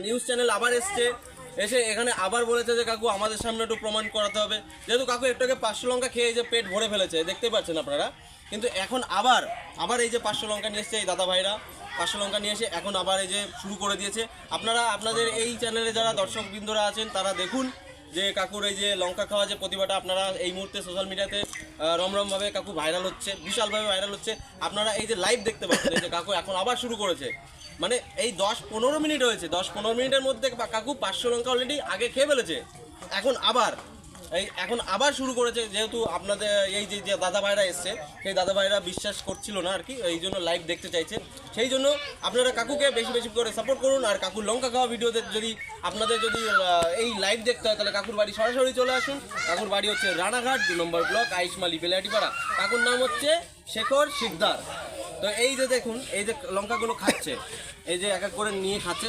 News channel আবার এসে এখানে আবার বলেছে যে কাকু আমাদের সামনে একটু প্রমাণ করাতে হবে, যেহেতু কাকু একটু আগে 500 লঙ্কা খেয়ে যে পেট ভরে ফেলেছে দেখতেই পাচ্ছেন আপনারা। কিন্তু এখন আবার এই যে 500 লঙ্কা নিয়ে এসছে এই দাদা ভাইরা, 500 লঙ্কা নিয়ে এসে এখন আবার এই যে শুরু করে দিয়েছে। আপনারা আপনাদের এই চ্যানেলে যারা দর্শকবৃন্দরা আছেন তারা দেখুন যে কাকুর এই যে লঙ্কা খাওয়া যে প্রতিভাটা আপনারা এই মুহূর্তে সোশ্যাল মিডিয়াতে রমরমভাবে কাকু ভাইরাল হচ্ছে, বিশালভাবে ভাইরাল হচ্ছে। আপনারা এই যে লাইভ দেখতে পাচ্ছেন এই যে কাকু এখন আবার শুরু করেছে, মানে এই 10-15 মিনিট হয়েছে, 10-15 মিনিটের মধ্যে কাকু 500 লঙ্কা অলরেডি আগে খেয়ে ফেলেছে। এখন আবার শুরু করেছে, যেহেতু আপনাদের এই যে দাদা ভাইরা এসছে সেই দাদা ভাইরা বিশ্বাস করছিল না আর কি, এই জন্য লাইভ দেখতে চাইছে। সেই জন্য আপনারা কাকুকে বেশি বেশি করে সাপোর্ট করুন। আর কাকুর লঙ্কা খাওয়া ভিডিওতে যদি আপনাদের এই লাইভ দেখতে হয় তাহলে কাকুর বাড়ি সরাসরি চলে আসুন। কাকুর বাড়ি হচ্ছে রানাঘাট 2 নম্বর ব্লক, আইসমালি বেলাটিপাড়া। কাকুর নাম হচ্ছে শেখর শিকদার। তো এই যে দেখুন এই যে লঙ্কাগুলো খাচ্ছে, এই যে এক এক করে নিয়ে খাচ্ছে।